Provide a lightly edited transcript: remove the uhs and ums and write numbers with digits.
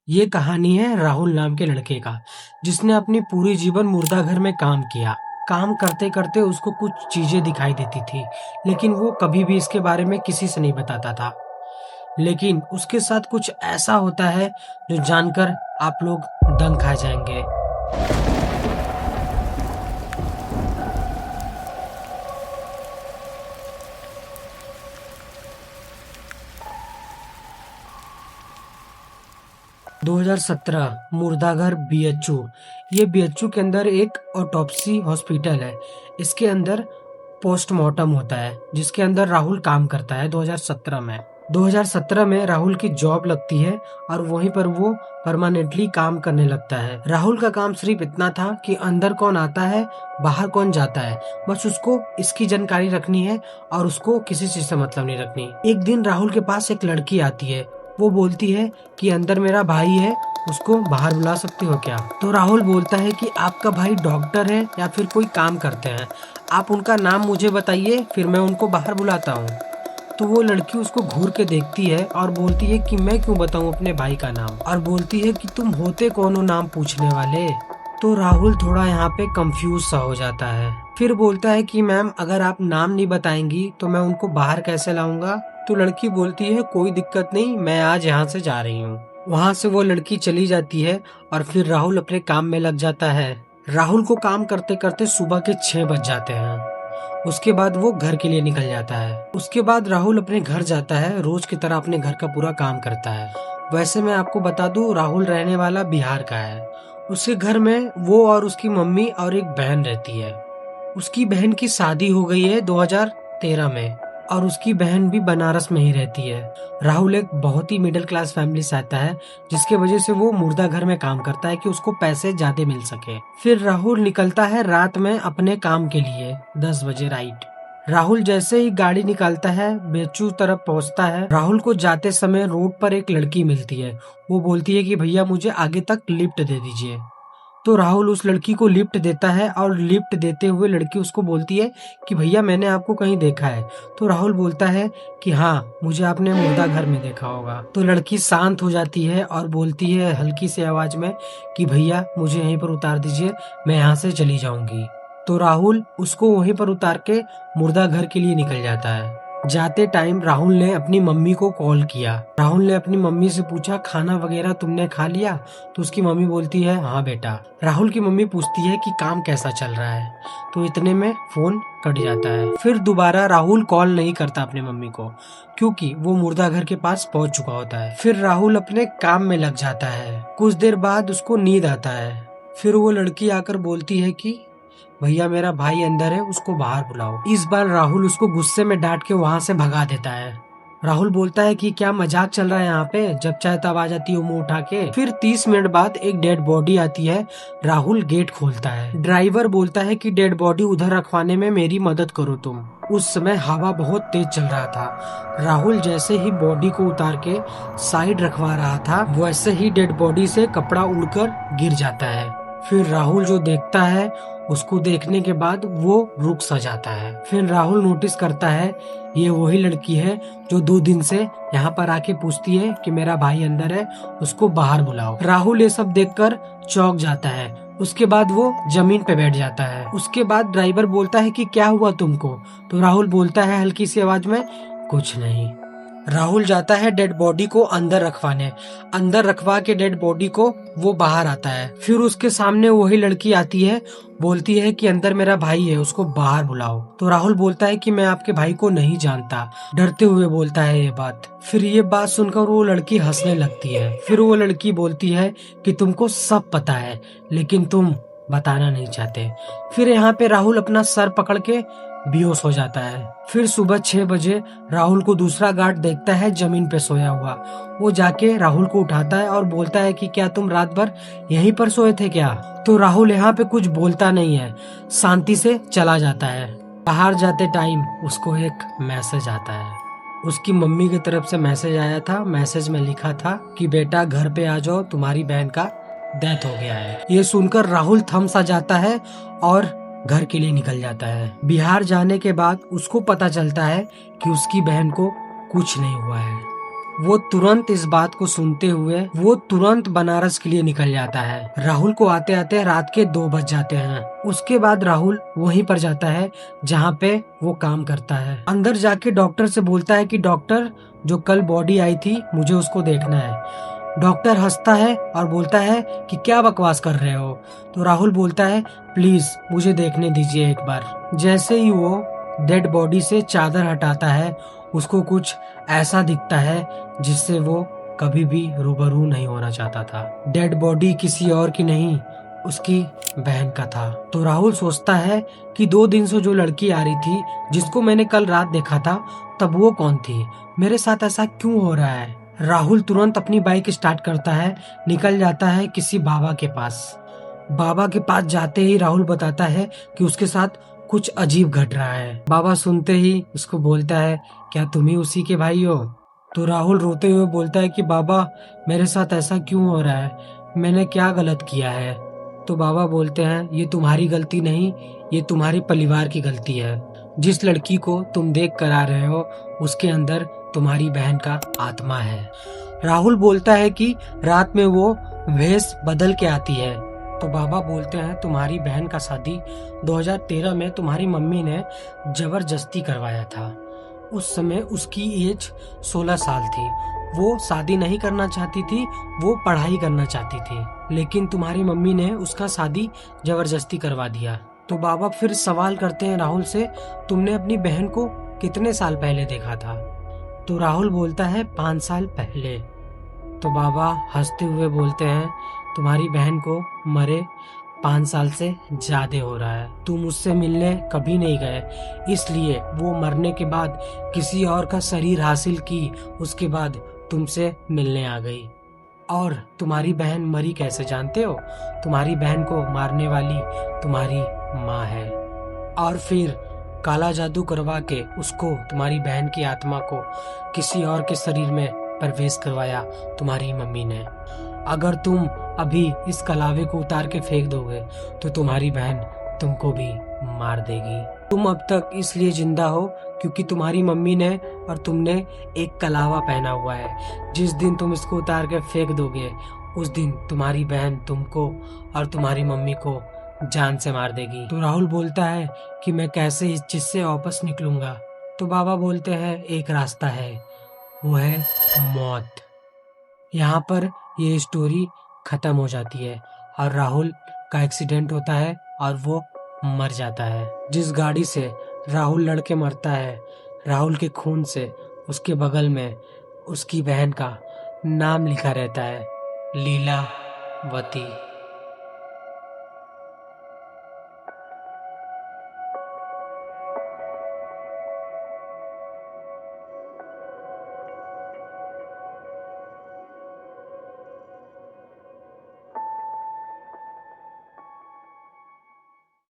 ये कहानी है राहुल नाम के लड़के का, जिसने अपनी पूरी जीवन मुर्दा घर में काम किया। काम करते करते उसको कुछ चीजें दिखाई देती थी, लेकिन वो कभी भी इसके बारे में किसी से नहीं बताता था। लेकिन उसके साथ कुछ ऐसा होता है जो जानकर आप लोग दंग खा जाएंगे। 2017 मुर्दाघर बीएचयू। ये बीएचयू के अंदर एक ऑटोप्सी हॉस्पिटल है। इसके अंदर पोस्टमार्टम होता है, जिसके अंदर राहुल काम करता है 2017 में। 2017 में राहुल की जॉब लगती है और वहीं पर वो परमानेंटली काम करने लगता है। राहुल का काम सिर्फ इतना था कि अंदर कौन आता है, बाहर कौन जाता है, बस उसको इसकी जानकारी रखनी है और उसको किसी चीज से मतलब नहीं रखनी। एक दिन राहुल के पास एक लड़की आती है। वो बोलती है कि अंदर मेरा भाई है, उसको बाहर बुला सकते हो क्या? तो राहुल बोलता है कि आपका भाई डॉक्टर है या फिर कोई काम करते हैं, आप उनका नाम मुझे बताइए, फिर मैं उनको बाहर बुलाता हूँ। तो वो लड़की उसको घूर के देखती है और बोलती है कि मैं क्यों बताऊं अपने भाई का नाम, और बोलती है कि तुम होते कौन हो नाम पूछने वाले। तो राहुल थोड़ा यहाँ पे कंफ्यूज सा हो जाता है। फिर बोलता है कि मैम अगर आप नाम नहीं बताएंगी तो मैं उनको बाहर कैसे लाऊंगा? तो लड़की बोलती है कोई दिक्कत नहीं, मैं आज यहाँ से जा रही हूँ। वहाँ से वो लड़की चली जाती है और फिर राहुल अपने काम में लग जाता है। राहुल को काम करते करते सुबह के 6 बज जाते हैं। उसके बाद वो घर के लिए निकल जाता है। उसके बाद राहुल अपने घर जाता है, रोज की तरह अपने घर का पूरा काम करता है। वैसे मैं आपको बता दूं, राहुल रहने वाला बिहार का है। उसके घर में वो और उसकी मम्मी और एक बहन रहती है। उसकी बहन की शादी हो गई है 2013 में, और उसकी बहन भी बनारस में ही रहती है। राहुल एक बहुत ही मिडिल क्लास फैमिली से आता है, जिसके वजह से वो मुर्दा घर में काम करता है कि उसको पैसे ज्यादा मिल सके। फिर राहुल निकलता है रात में अपने काम के लिए 10 बजे राइट। राहुल जैसे ही गाड़ी निकालता है बेचू तरफ पहुंचता है। राहुल को जाते समय रोड पर एक लड़की मिलती है। वो बोलती है कि भैया मुझे आगे तक लिफ्ट दे दीजिए। तो राहुल उस लड़की को लिफ्ट देता है और लिफ्ट देते हुए लड़की उसको बोलती है कि भैया मैंने आपको कहीं देखा है। तो राहुल बोलता है कि हाँ, मुझे आपने मुर्दा घर में देखा होगा। तो लड़की शांत हो जाती है और बोलती है हल्की सी आवाज में कि भैया मुझे यहीं पर उतार दीजिए, मैं यहाँ से चली जाऊंगी। तो राहुल उसको वहीं पर उतार के मुर्दा घर के लिए निकल जाता है। जाते टाइम राहुल ने अपनी मम्मी को कॉल किया। राहुल ने अपनी मम्मी से पूछा खाना वगैरह तुमने खा लिया? तो उसकी मम्मी बोलती है हाँ बेटा। राहुल की मम्मी पूछती है कि काम कैसा चल रहा है? तो इतने में फोन कट जाता है। फिर दोबारा राहुल कॉल नहीं करता अपने मम्मी को, क्योंकि वो मुर्दा घर के पास पहुंच चुका होता है। फिर राहुल अपने काम में लग जाता है। कुछ देर बाद उसको नींद आता है। फिर वो लड़की आकर बोलती है कि भैया मेरा भाई अंदर है, उसको बाहर बुलाओ। इस बार राहुल उसको गुस्से में डांट के वहाँ से भगा देता है। राहुल बोलता है कि क्या मजाक चल रहा है यहाँ पे, जब चाहे तब आ जाती हो मुंह उठा के। फिर 30 मिनट बाद एक डेड बॉडी आती है। राहुल गेट खोलता है। ड्राइवर बोलता है कि डेड बॉडी उधर रखवाने में मेरी मदद करो तुम। उस समय हवा बहुत तेज चल रहा था। राहुल जैसे ही बॉडी को उतार के साइड रखवा रहा था, वैसे ही डेड बॉडी से कपड़ा उड़कर गिर जाता है। फिर राहुल जो देखता है, उसको देखने के बाद वो रुक सा जाता है। फिर राहुल नोटिस करता है ये वही लड़की है जो 2 दिन से यहाँ पर आके पूछती है कि मेरा भाई अंदर है, उसको बाहर बुलाओ। राहुल ये सब देखकर चौंक जाता है। उसके बाद वो जमीन पे बैठ जाता है। उसके बाद ड्राइवर बोलता है कि क्या हुआ तुमको? तो राहुल बोलता है हल्की सी आवाज में कुछ नहीं। राहुल जाता है डेड बॉडी को अंदर रखवाने। अंदर रखवा के डेड बॉडी को वो बाहर आता है। फिर उसके सामने वही लड़की आती है, बोलती है कि अंदर मेरा भाई है, उसको बाहर बुलाओ। तो राहुल बोलता है कि मैं आपके भाई को नहीं जानता, डरते हुए बोलता है ये बात। फिर ये बात सुनकर वो लड़की हंसने लगती है। फिर वो लड़की बोलती है कि तुमको सब पता है, लेकिन तुम बताना नहीं चाहते। फिर यहाँ पे राहुल अपना सर पकड़ के बेहोश हो जाता है। फिर सुबह 6 बजे राहुल को दूसरा गार्ड देखता है जमीन पे सोया हुआ। वो जाके राहुल को उठाता है और बोलता है कि क्या तुम रात भर यहीं पर सोए थे क्या? तो राहुल यहाँ पे कुछ बोलता नहीं है, शांति से चला जाता है। बाहर जाते टाइम उसको एक मैसेज आता है। उसकी मम्मी की तरफ से मैसेज आया था। मैसेज में लिखा था कि बेटा घर पे आ जाओ, तुम्हारी बहन का डेथ हो गया है। ये सुनकर राहुल थम सा जाता है और घर के लिए निकल जाता है। बिहार जाने के बाद उसको पता चलता है कि उसकी बहन को कुछ नहीं हुआ है। वो तुरंत इस बात को सुनते हुए वो तुरंत बनारस के लिए निकल जाता है। राहुल को आते आते रात के 2 बज जाते हैं। उसके बाद राहुल वहीं पर जाता है जहाँ पे वो काम करता है। अंदर जाके डॉक्टर से बोलता है कि डॉक्टर, जो कल बॉडी आई थी मुझे उसको देखना है। डॉक्टर हंसता है और बोलता है कि क्या बकवास कर रहे हो। तो राहुल बोलता है प्लीज मुझे देखने दीजिए एक बार। जैसे ही वो डेड बॉडी से चादर हटाता है उसको कुछ ऐसा दिखता है जिससे वो कभी भी रूबरू नहीं होना चाहता था। डेड बॉडी किसी और की नहीं, उसकी बहन का था। तो राहुल सोचता है कि 2 दिन से जो लड़की आ रही थी जिसको मैंने कल रात देखा था, तब वो कौन थी, मेरे साथ ऐसा क्यों हो रहा है। राहुल तुरंत अपनी बाइक स्टार्ट करता है, निकल जाता है किसी बाबा के पास। बाबा के पास जाते ही राहुल बताता है कि उसके साथ कुछ अजीब घट रहा है। बाबा सुनते ही उसको बोलता है क्या तुम ही उसी के भाई हो। तो राहुल रोते हुए बोलता है कि बाबा मेरे साथ ऐसा क्यों हो रहा है, मैंने क्या गलत किया है। तो बाबा बोलते हैं ये तुम्हारी गलती नहीं, ये तुम्हारे परिवार की गलती है। जिस लड़की को तुम देख कर आ रहे हो उसके अंदर तुम्हारी बहन का आत्मा है। राहुल बोलता है कि रात में वो भेष बदल के आती है। तो बाबा बोलते हैं तुम्हारी बहन का शादी 2013 में तुम्हारी मम्मी ने जबरदस्ती करवाया था। उस समय उसकी एज 16 साल थी। वो शादी नहीं करना चाहती थी, वो पढ़ाई करना चाहती थी, लेकिन तुम्हारी मम्मी ने उसका शादी जबरदस्ती करवा दिया। तो बाबा फिर सवाल करते हैं राहुल से, तुमने अपनी बहन को कितने साल पहले देखा था। तो राहुल बोलता है 5 साल पहले। तो बाबा हंसते हुए बोलते हैं तुम्हारी बहन को मरे 5 साल से ज्यादा हो रहा है, तुम उससे मिलने कभी नहीं गए, इसलिए वो मरने के बाद किसी और का शरीर हासिल की, उसके बाद तुमसे मिलने आ गई। और तुम्हारी बहन मरी कैसे जानते हो, तुम्हारी बहन को मारने वाली तुम्हारी माँ है। और फिर काला जादू करवा के उसको, तुम्हारी बहन की आत्मा को किसी और के शरीर में प्रवेश करवाया तुम्हारी मम्मी ने। अगर तुम अभी इस कलावे को उतार के फेंक दोगे तो तुम्हारी बहन तुमको भी मार देगी। तुम अब तक इसलिए जिंदा हो क्योंकि तुम्हारी मम्मी ने और तुमने एक कलावा पहना हुआ है। जिस दिन तुम इसको उतार के फेंक दोगे उस दिन तुम्हारी बहन तुमको और तुम्हारी मम्मी को जान से मार देगी। तो राहुल बोलता है कि मैं कैसे इस चीज से वापस निकलूंगा। तो बाबा बोलते हैं एक रास्ता है, वो है मौत। यहाँ पर ये स्टोरी खत्म हो जाती है और राहुल का एक्सीडेंट होता है और वो मर जाता है। जिस गाड़ी से राहुल लड़के मरता है, राहुल के खून से उसके बगल में उसकी बहन का नाम लिखा रहता है, लीलावती।